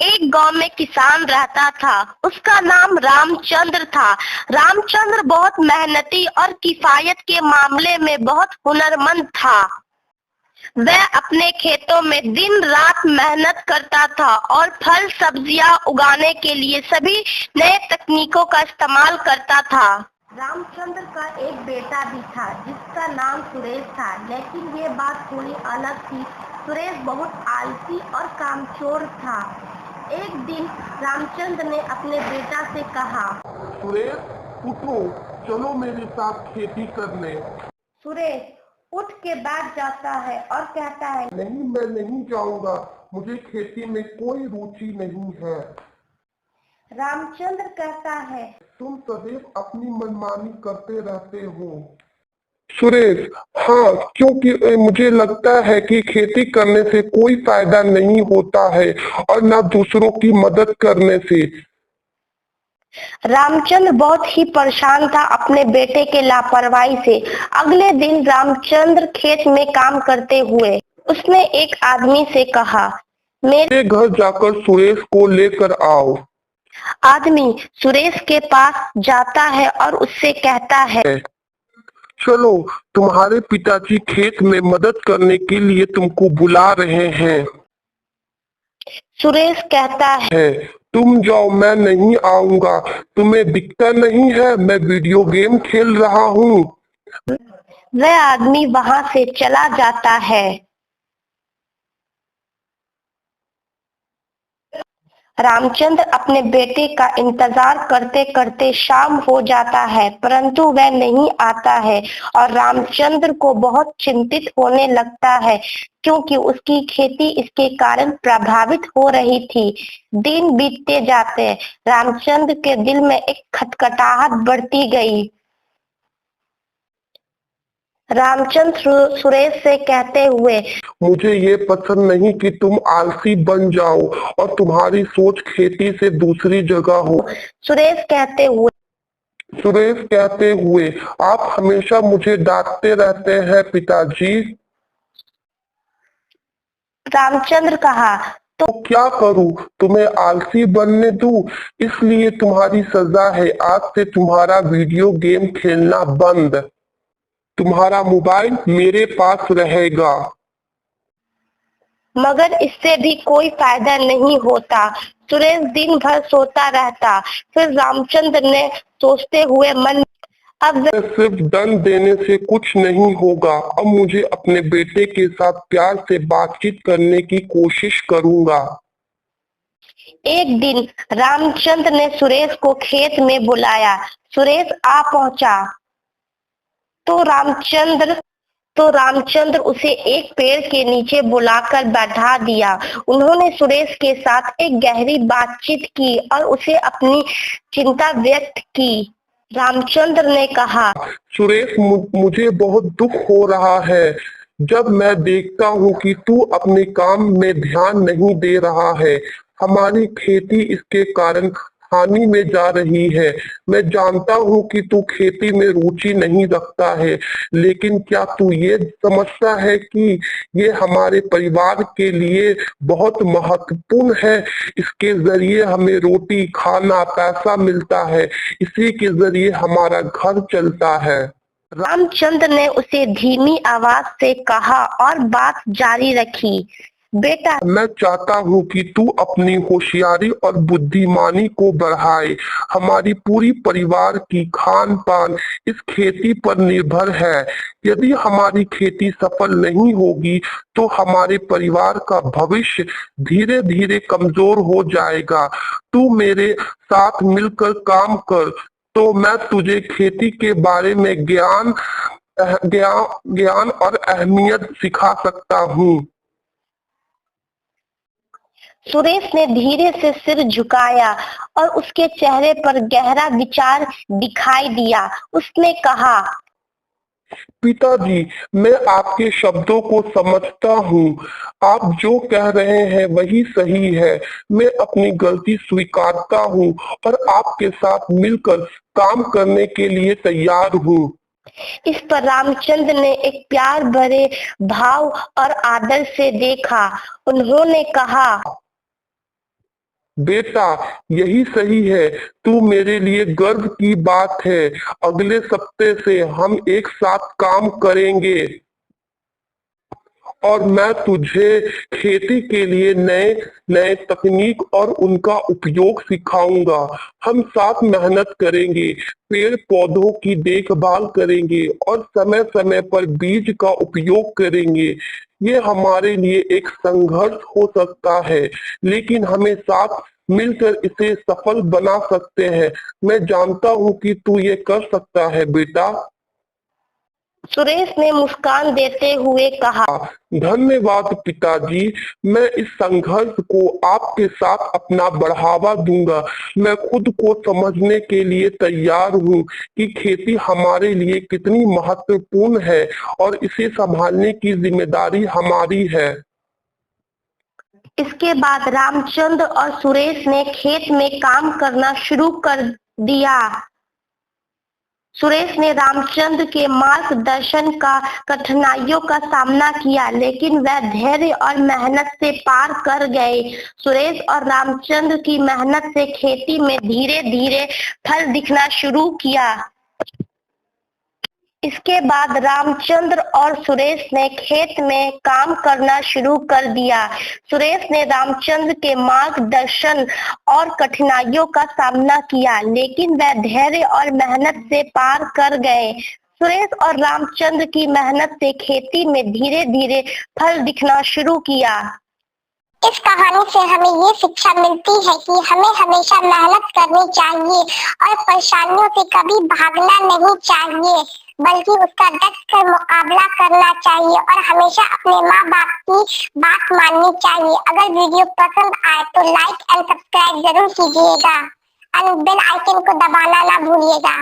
एक गांव में किसान रहता था। उसका नाम रामचंद्र था। रामचंद्र बहुत मेहनती और किफायत के मामले में बहुत हुनरमंद था। वह अपने खेतों में दिन रात मेहनत करता था और फल सब्जियां उगाने के लिए सभी नए तकनीकों का इस्तेमाल करता था। रामचंद्र का एक बेटा भी था जिसका नाम सुरेश था, लेकिन ये बात थोड़ी अलग थी। सुरेश बहुत आलसी और कामचोर था। एक दिन रामचंद्र ने अपने बेटा से कहा, सुरेश, उठो, चलो मेरे साथ खेती करने। सुरेश उठ के बैठ जाता है और कहता है, नहीं, मैं नहीं जाऊंगा, मुझे खेती में कोई रुचि नहीं है। रामचंद्र कहता है, तुम सदैव अपनी मनमानी करते रहते हो। सुरेश, हाँ, क्योंकि मुझे लगता है कि खेती करने से कोई फायदा नहीं होता है और न दूसरों की मदद करने से। रामचंद्र बहुत ही परेशान था अपने बेटे के लापरवाही से। अगले दिन रामचंद्र खेत में काम करते हुए उसने एक आदमी से कहा, मेरे घर जाकर सुरेश को लेकर आओ। आदमी सुरेश के पास जाता है और उससे कहता है, चलो, तुम्हारे पिताजी खेत में मदद करने के लिए तुमको बुला रहे हैं। सुरेश कहता है, तुम जाओ, मैं नहीं आऊंगा। तुम्हें दिखता नहीं है मैं वीडियो गेम खेल रहा हूँ। वह आदमी वहां से चला जाता है। रामचंद्र अपने बेटे का इंतजार करते करते शाम हो जाता है, परंतु वह नहीं आता है और रामचंद्र को बहुत चिंतित होने लगता है क्योंकि उसकी खेती इसके कारण प्रभावित हो रही थी। दिन बीतते जाते रामचंद्र के दिल में एक खटखटाहट बढ़ती गई। रामचंद्र सुरेश से कहते हुए, मुझे ये पसंद नहीं कि तुम आलसी बन जाओ और तुम्हारी सोच खेती से दूसरी जगह हो। सुरेश कहते हुए, आप हमेशा मुझे डांटते रहते हैं पिताजी। रामचंद्र कहा, तो क्या करूं, तुम्हें आलसी बनने दूं? इसलिए तुम्हारी सजा है, आज से तुम्हारा वीडियो गेम खेलना बंद। तुम्हारा मोबाइल मेरे पास रहेगा। मगर इससे भी कोई फायदा नहीं होता। सुरेश दिन भर सोता रहता। फिर रामचंद्र ने सोचते हुए मन, अब सिर्फ दंड देने से कुछ नहीं होगा। अब मुझे अपने बेटे के साथ प्यार से बातचीत करने की कोशिश करूंगा। एक दिन रामचंद्र ने सुरेश को खेत में बुलाया। सुरेश आ पहुंचा तो रामचंद्र उसे एक पेड़ के नीचे बुलाकर बैठा दिया। उन्होंने सुरेश के साथ एक गहरी बातचीत की और उसे अपनी चिंता व्यक्त की। रामचंद्र ने कहा, सुरेश, मुझे बहुत दुख हो रहा है जब मैं देखता हूँ कि तू अपने काम में ध्यान नहीं दे रहा है। हमारी खेती इसके कारण हानि में जा रही है। मैं जानता हूँ कि तू खेती में रुचि नहीं रखता है, लेकिन क्या तू ये समझता है कि ये हमारे परिवार के लिए बहुत महत्वपूर्ण है? इसके जरिए हमें रोटी, खाना, पैसा मिलता है। इसी के जरिए हमारा घर चलता है। रामचंद्र ने उसे धीमी आवाज से कहा और बात जारी रखी, बेटा, मैं चाहता हूँ कि तू अपनी होशियारी और बुद्धिमानी को बढ़ाए। हमारी पूरी परिवार की खान पान इस खेती पर निर्भर है। यदि हमारी खेती सफल नहीं होगी तो हमारे परिवार का भविष्य धीरे धीरे कमजोर हो जाएगा। तू मेरे साथ मिलकर काम कर तो मैं तुझे खेती के बारे में ज्ञान और अहमियत सिखा सकता हूँ। सुरेश ने धीरे से सिर झुकाया और उसके चेहरे पर गहरा विचार दिखाई दिया। उसने कहा, पिताजी, मैं आपके शब्दों को समझता हूँ। आप जो कह रहे हैं वही सही है। मैं अपनी गलती स्वीकारता हूँ और आपके साथ मिलकर काम करने के लिए तैयार हूँ। इस पर रामचंद्र ने एक प्यार भरे भाव और आदर से देखा। उन्होंने कहा, बेटा यही सही है, तू मेरे लिए गर्व की बात है। अगले सप्ते से हम एक साथ काम करेंगे और मैं तुझे खेती के लिए नए नए तकनीक और उनका उपयोग सिखाऊंगा। हम साथ मेहनत करेंगे, पेड़ पौधों की देखभाल करेंगे और समय समय पर बीज का उपयोग करेंगे। ये हमारे लिए एक संघर्ष हो सकता है, लेकिन हमें साथ मिलकर इसे सफल बना सकते हैं। मैं जानता हूँ कि तू ये कर सकता है बेटा। सुरेश ने मुस्कान देते हुए कहा, धन्यवाद पिताजी। मैं इस संघर्ष को आपके साथ अपना बढ़ावा दूंगा। मैं खुद को समझने के लिए तैयार हूँ कि खेती हमारे लिए कितनी महत्वपूर्ण है और इसे संभालने की जिम्मेदारी हमारी है। इसके बाद रामचंद्र और सुरेश ने खेत में काम करना शुरू कर दिया। सुरेश ने रामचंद्र के मार्गदर्शन का कठिनाइयों का सामना किया, लेकिन वह धैर्य और मेहनत से पार कर गए। सुरेश और रामचंद्र की मेहनत से खेती में धीरे धीरे फल दिखना शुरू किया। इसके बाद रामचंद्र और सुरेश ने खेत में काम करना शुरू कर दिया। सुरेश ने रामचंद्र के मार्गदर्शन और कठिनाइयों का सामना किया, लेकिन वह धैर्य और मेहनत से पार कर गए। सुरेश और रामचंद्र की मेहनत से खेती में धीरे धीरे फल दिखना शुरू किया। इस कहानी से हमें ये शिक्षा मिलती है कि हमें हमेशा मेहनत करनी चाहिए और परेशानियों से कभी भागना नहीं चाहिए, बल्कि उसका डट कर मुकाबला करना चाहिए और हमेशा अपने माँ बाप की बात माननी चाहिए। अगर वीडियो पसंद आए तो लाइक एंड सब्सक्राइब जरूर कीजिएगा और बेल आइकन को दबाना ना भूलिएगा।